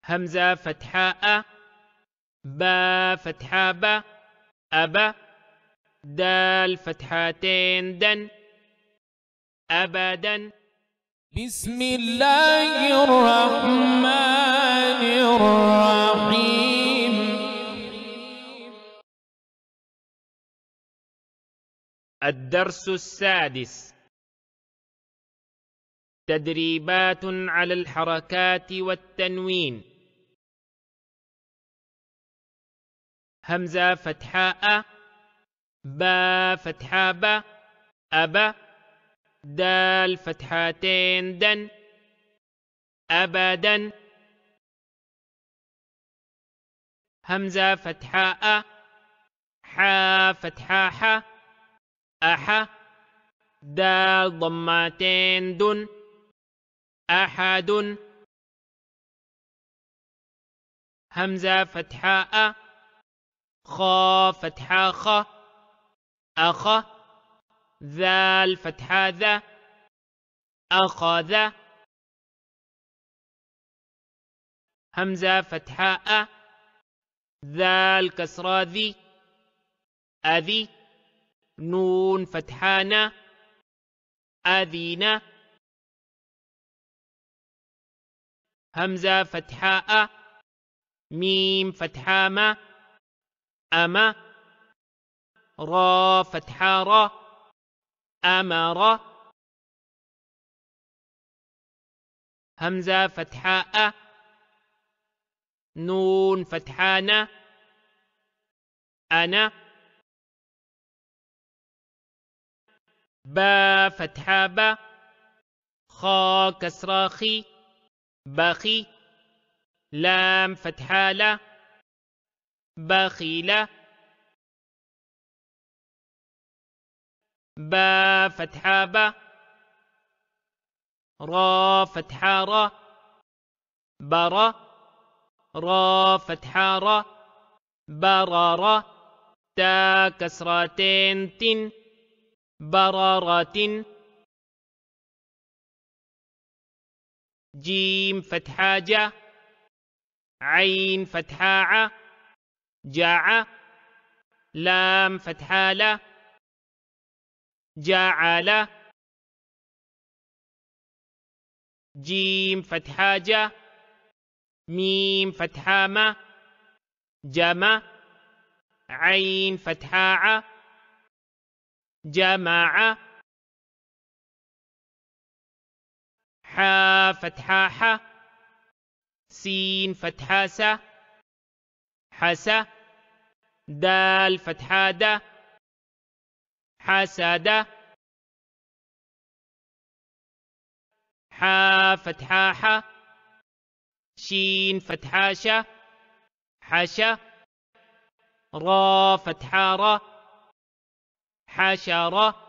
همزة فتحاء با فتحة با أبا دال فتحتين دن أبدا. بسم الله الرحمن الرحيم. الدرس السادس: تدريبات على الحركات والتنوين. همزة فتحاء با فتحة با أبا دال فتحتين دن أبدا. همزة فتحاء حا فتحة حا أحا دال ضمتين دن أحد. همزة فتحاء خا فتحة خا أخا ذال فتحة ذا أخذ. همزة فتحاء ذال كسرة ذي أذي نون فتحانا أذينا. همزة فتحاء ميم فتحاما أما را فتحة را أمر. همزة فتحاء نون فتحانا أنا. با فتحة با خا كسرة خي بخي لام فتحة لا بخيلة. با فتحة با را فتحة را برا را فتحة را برارا تا كسرتين تن برارة. جيم فتحة جا عين فتحة ع جاع لام فتحة لا جعل. جيم فتحة جا ميم فتحة ما جمع عين فتحة ع جمع. حا فتحة ح سين فتحة س حس دال فتحة د حسد. حا فتحة ح شين فتحة ش حش را فتحة را حشر.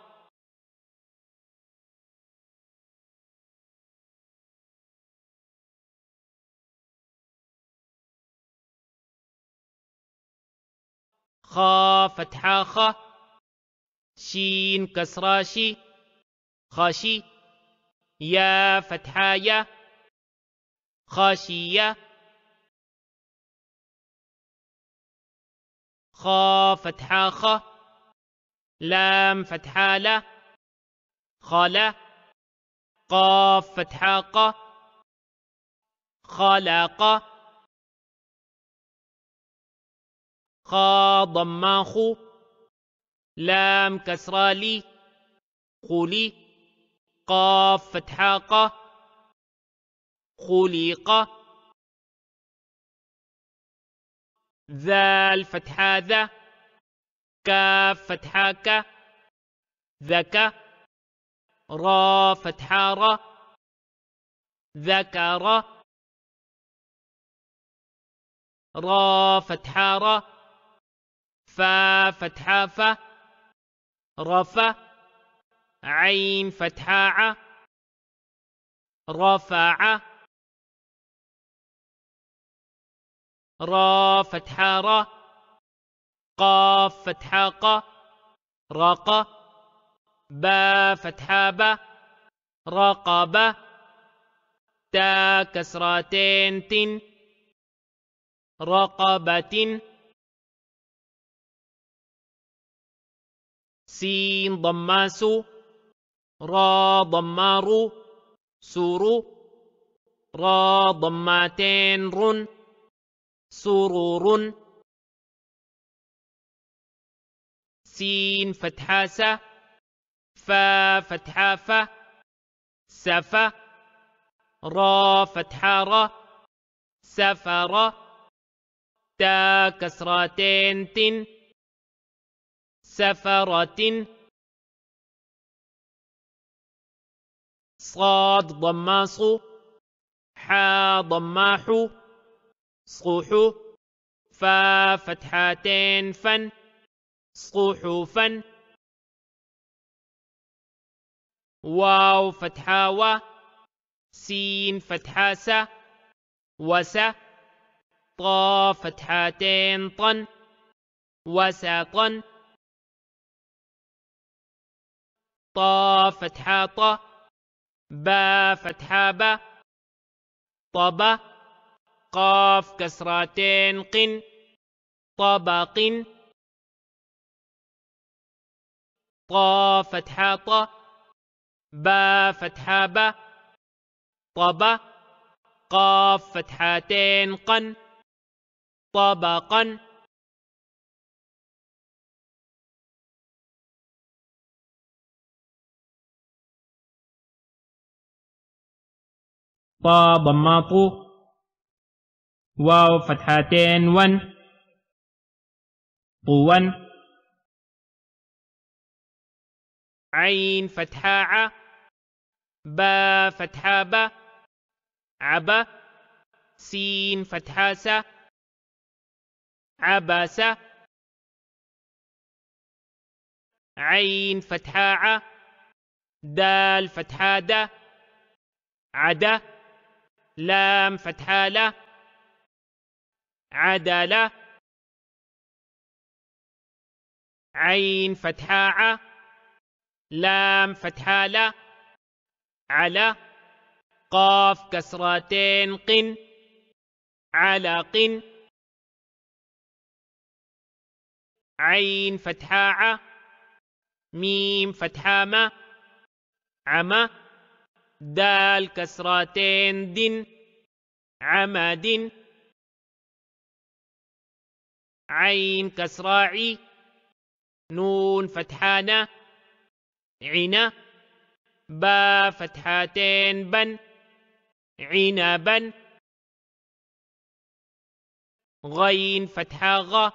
خا فتحة خ شين كسرة شي خشي يا فتحة يا خاشية. خا فتحة خ لام فتحة لا خلا قاف فتحة ق خلق. خا ضمة خو لام كسرة لي خلي قاف فتحة ق خلق. ذال فتحة ذا كاف فتحة ك ذك را فتحة را ذكر. را فتحة را فا فتحة ف رفع عين فتحة ع رفع. را فتحة را قاف فتحة ق رق با فتحة با رقب تا كسرتين تن رقبة سين ضماس را ضمار سور را ضماتين رن سرور سين فتحاسة فا فتحافة سفا را فتحارة سفر تا كسرتين تن سفرة صاد ضماص حا ضماح صحوح فا فتحتين فن صحوفا واو فتحاوة سين فتحاسة وسا طا فتحتين طن وساطا طا فتحاطة با فتحابة طبا قاف كسرتين قن طبق طا فتحاطة با فتحابة طبا قاف فتحتين قن طبقا طا ضماط واو فتحتين ون طوا عين فتحاعة با فتحابة عبا سين فتحاسة عباسة عين فتحاعة دال فتحادة عدا لام فتحالة عدالة عين فتحاعة لام فتحالة على قاف كسرتين قن علق عين فتحاعة ميم فتحامة عمى دال كسرتين دن عمد عين كسراعي نون فتحانة عنا با فتحتين بن عنبا غين فتحاغة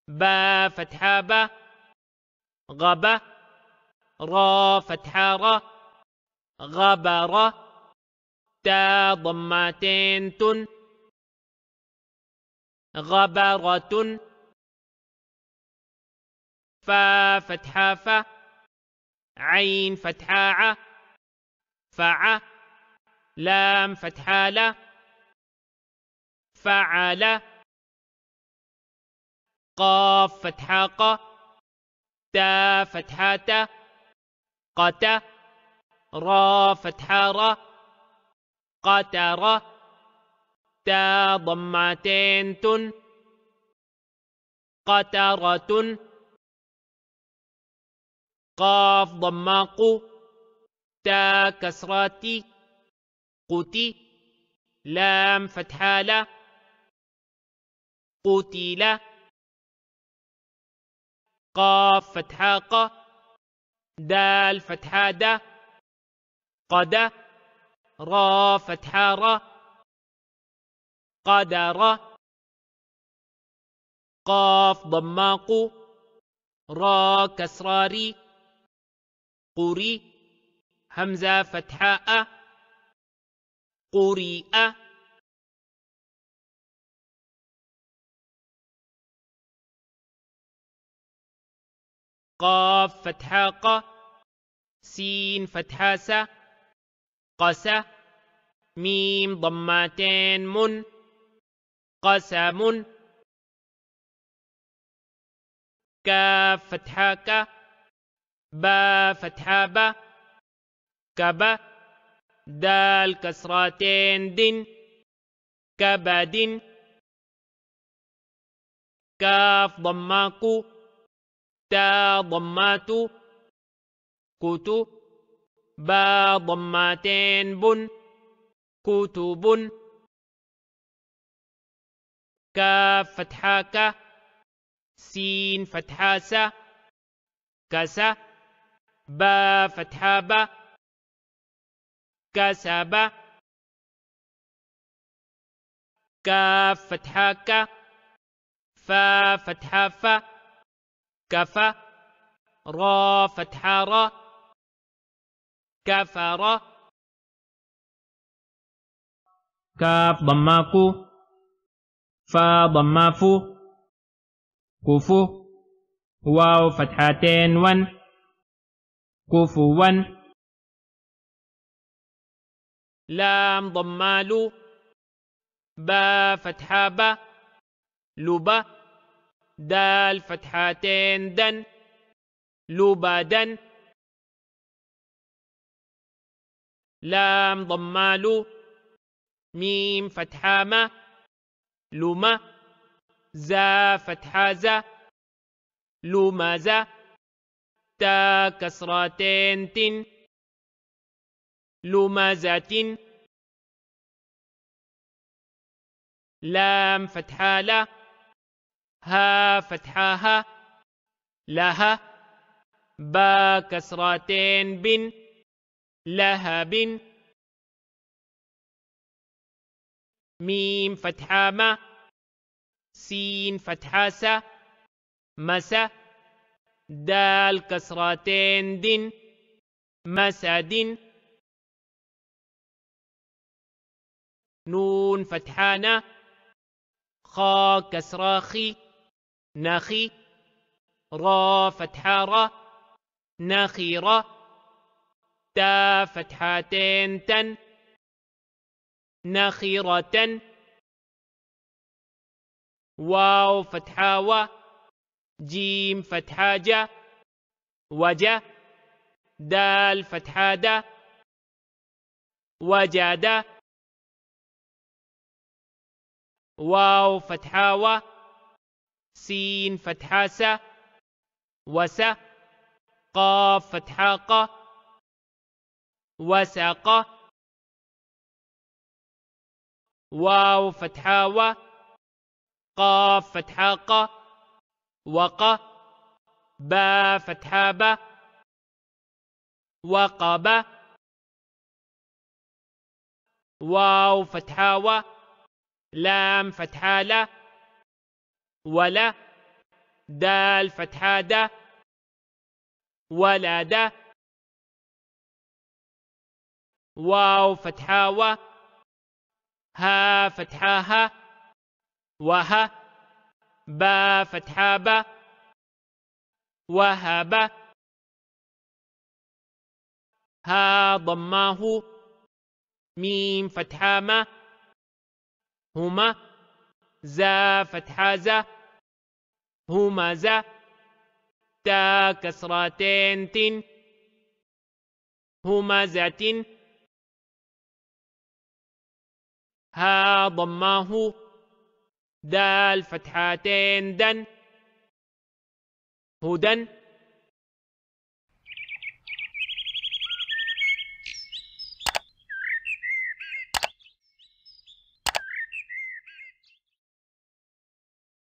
با فتحابة غبا را فتحارة غبرة تا ضمتين تن غبرة فا فتحافة عين فتحاعة فع لام فتحالة فعل قاف فتحاقة تا فتحاتة قتا را فتحارة قترة تا ضمتين تن قترة قاف ضماق تا كسراتي قتي لام فتحالة قتيلة قاف فتحاقة دال فتحادة قدا را فتحارة قدرة قاف ضماق را كسراري قري همزة فتحاء قريئة قاف فتحاقة سين فتحاسة قسا ميم ضمتين من قسم كاف فتحاكة با فتحابة كبا دال كسرتين دن كبد كاف ضماك تا ضمات كتو با ضماتين بن كتب كاف فتحاك سين فتحاسة كسا با فتحابة كسب كاف فتحاك فا فتحافة كفى را فتحارة كفر كاف ضماك فا ضمافو كفو واو فتحتين ون كفوا لام ضمالو با فتحابة لبا دال فتحتين دن لبادا لام ضمالو ميم فتحامة لما زا فتحازة لمازة تا كسرتين تن لمازة لام فتحالة ها فتحاها لها با كسرتين بن لهب ميم فتحامة سين فتحاسة مسا دال كسرتين دن مسد نون فتحانة خا كسراخي نخي را فتحارة نخيرة تا فتحتين تن نخيرة واو فتحاوة جيم فتحاجة وجه دال فتحادة وجادة واو فتحاوة سين فتحاسة وسا قاف فتحاقة وساقة واو فتحاوة قاف فتحاقة وقة با فتحابة وقبة واو فتحاوة لام فتحالة ولا دال فتحادة ولادة واو فتحاوة ها فتحاها وها با فتحابة وهب ها ضماه ميم فتحامة هما زا فتحازة همزة تا كسرتين تن همزة ها ضماه دال فتحتين دن هدى